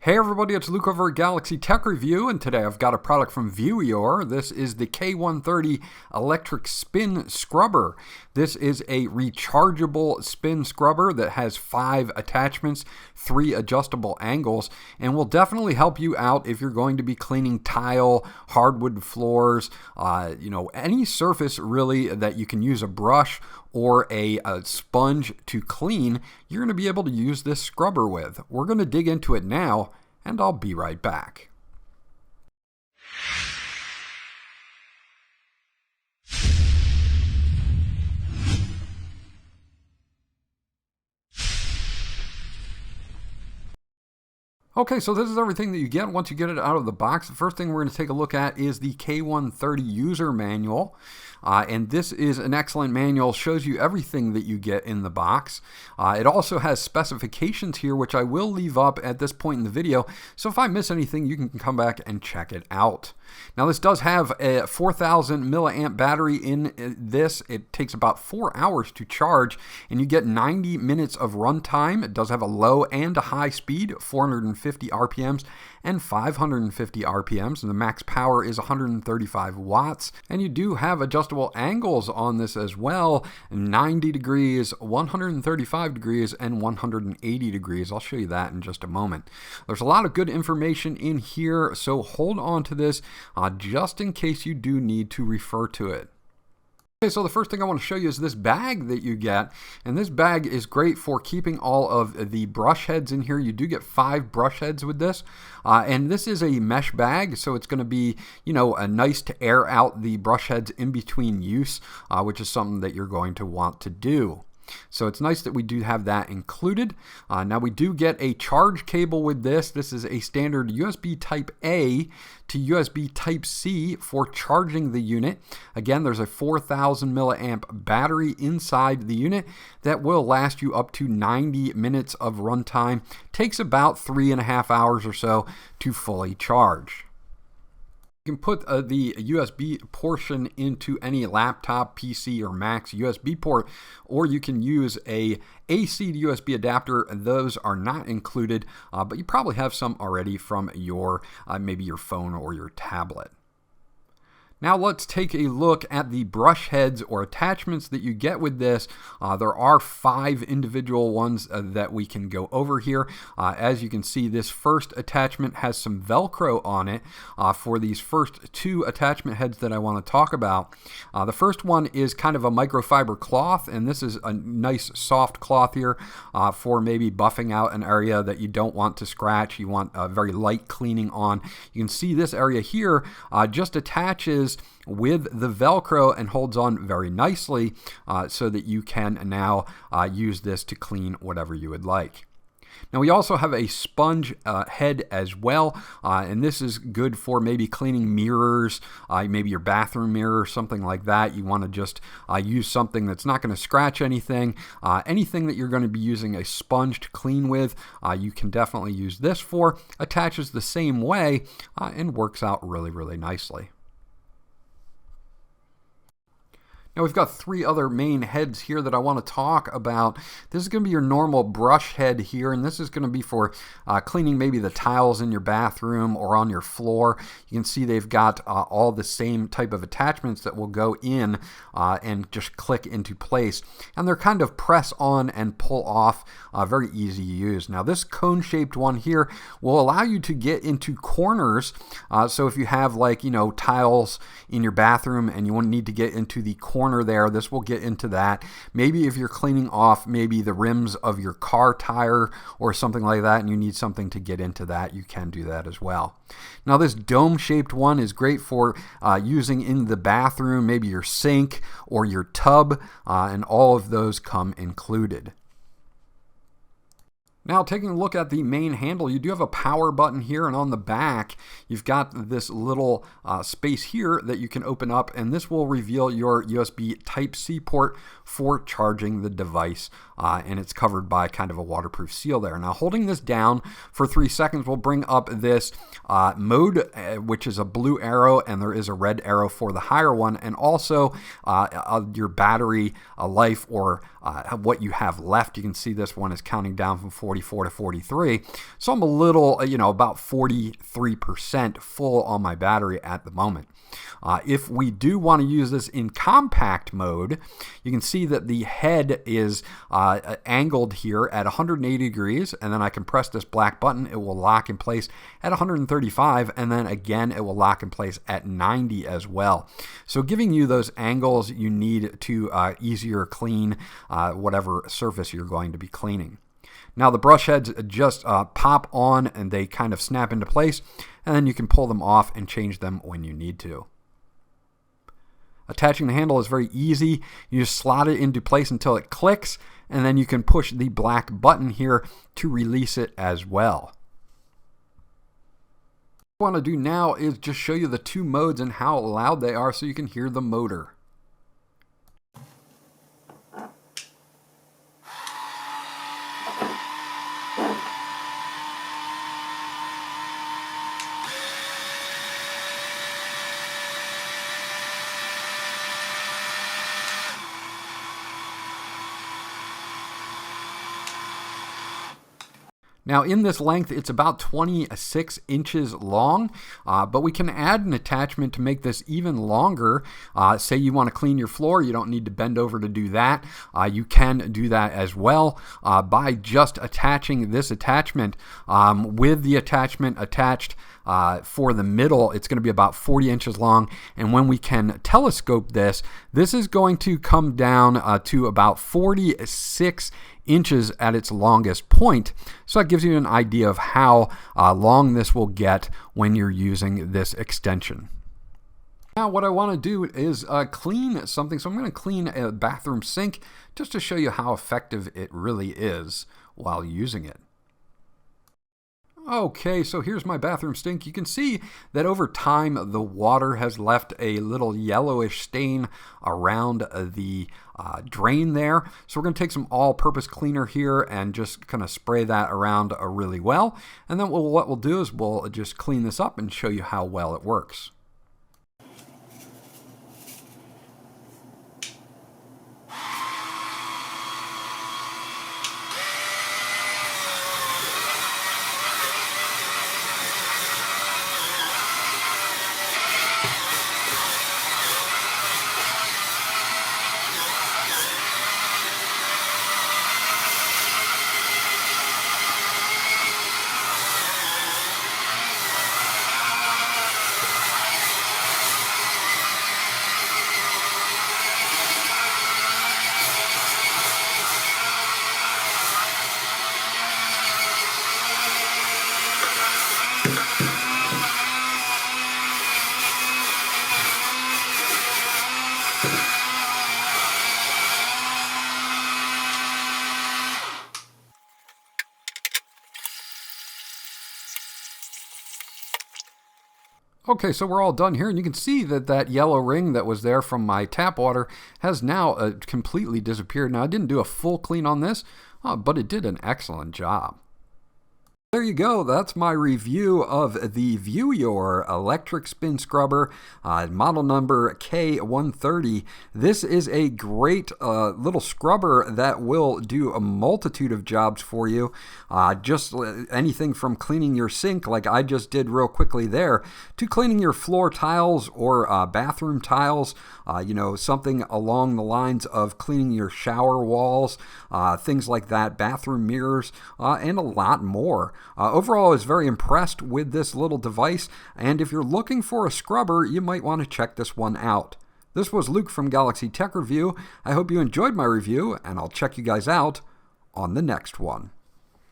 Hey everybody, it's Luke over at Galaxy Tech Review, and today I've got a product from Vewior. This is the K130 Electric Spin Scrubber. This is a rechargeable spin scrubber that has 5 attachments, 3 adjustable angles, and will definitely help you out if you're going to be cleaning tile, hardwood floors, any surface really that you can use a brush or a sponge to clean. You're going to be able to use this scrubber with. We're going to dig into it now, and I'll be right back. Okay, so this is everything that you get once you get it out of the box. The first thing we're going to take a look at is the K130 user manual. And this is an excellent manual, shows you everything that you get in the box. It also has specifications here, which I will leave up at this point in the video. So if I miss anything, you can come back and check it out. Now this does have a 4,000 milliamp battery in this. It takes about 4 hours to charge, and you get 90 minutes of runtime. It does have a low and a high speed, 450 RPMs and 550 RPMs, and the max power is 135 watts. And you do have adjustable angles on this as well, 90 degrees, 135 degrees, and 180 degrees. I'll show you that in just a moment. There's a lot of good information in here, so hold on to this just in case you do need to refer to it. Okay, so the first thing I want to show you is this bag that you get, and this bag is great for keeping all of the brush heads in here. You do get 5 brush heads with this, and this is a mesh bag, so it's going to be, nice to air out the brush heads in between use, which is something that you're going to want to do. So it's nice that we do have that included. Now we do get a charge cable with this. This is a standard USB Type A to USB Type C for charging the unit. Again, there's a 4,000 milliamp battery inside the unit that will last you up to 90 minutes of runtime. Takes about 3.5 hours or so to fully charge. You can put the USB portion into any laptop, PC, or Mac's USB port, or you can use a AC to USB adapter. Those are not included, but you probably have some already from your maybe your phone or your tablet. Now let's take a look at the brush heads or attachments that you get with this. There are 5 individual ones that we can go over here. As you can see, this first attachment has some Velcro on it for these first 2 attachment heads that I want to talk about. The first one is kind of a microfiber cloth, and this is a nice soft cloth here for maybe buffing out an area that you don't want to scratch. You want a very light cleaning on. You can see this area here just attaches with the Velcro and holds on very nicely so that you can now use this to clean whatever you would like. Now we also have a sponge head as well, and this is good for maybe cleaning mirrors, maybe your bathroom mirror, something like that. You want to just use something that's not going to scratch anything. Anything that you're going to be using a sponge to clean with, you can definitely use this for. Attaches the same way and works out really, really nicely. Now we've got 3 other main heads here that I want to talk about. This is going to be your normal brush head here, and this is going to be for cleaning maybe the tiles in your bathroom or on your floor. You can see they've got all the same type of attachments that will go in and just click into place. And they're kind of press on and pull off, very easy to use. Now this cone-shaped one here will allow you to get into corners. So if you have tiles in your bathroom and you won't need to get into the corner there, this will get into that. Maybe if you're cleaning off maybe the rims of your car tire or something like that and you need something to get into that, you can do that as well. Now this dome shaped one is great for using in the bathroom, maybe your sink or your tub, and all of those come included. Now taking a look at the main handle, you do have a power button here, and on the back you've got this little space here that you can open up, and this will reveal your USB Type-C port for charging the device, and it's covered by kind of a waterproof seal there. Now holding this down for 3 seconds will bring up this mode, which is a blue arrow, and there is a red arrow for the higher one, and also your battery life or what you have left. You can see this one is counting down from 40 44 to 43. So I'm a little, about 43% full on my battery at the moment. If we do want to use this in compact mode, you can see that the head is angled here at 180 degrees, and then I can press this black button. It will lock in place at 135, and then again it will lock in place at 90 as well. So giving you those angles you need to easier clean whatever surface you're going to be cleaning. Now the brush heads just pop on and they kind of snap into place, and then you can pull them off and change them when you need to. Attaching the handle is very easy. You just slot it into place until it clicks, and then you can push the black button here to release it as well. What I want to do now is just show you the two modes and how loud they are so you can hear the motor. Now in this length, it's about 26 inches long, but we can add an attachment to make this even longer. Say you want to clean your floor, you don't need to bend over to do that. You can do that as well by just attaching this attachment. With the attachment attached for the middle, it's going to be about 40 inches long, and when we can telescope this, this is going to come down to about 46 inches at its longest point. So that gives you an idea of how long this will get when you're using this extension. Now what I want to do is clean something. So I'm going to clean a bathroom sink just to show you how effective it really is while using it. Okay, so here's my bathroom sink. You can see that over time the water has left a little yellowish stain around the drain there. So we're going to take some all-purpose cleaner here and just kind of spray that around really well. And then what we'll do is we'll just clean this up and show you how well it works. Okay, so we're all done here, and you can see that that yellow ring that was there from my tap water has now completely disappeared. Now, I didn't do a full clean on this, but it did an excellent job. There you go. That's my review of the Vewior electric spin scrubber, model number K130. This is a great little scrubber that will do a multitude of jobs for you. Just anything from cleaning your sink, like I just did real quickly there, to cleaning your floor tiles or bathroom tiles. Something along the lines of cleaning your shower walls, things like that, bathroom mirrors, and a lot more. Overall, I was very impressed with this little device, and if you're looking for a scrubber, you might want to check this one out. This was Luke from Galaxy Tech Review. I hope you enjoyed my review, and I'll check you guys out on the next one.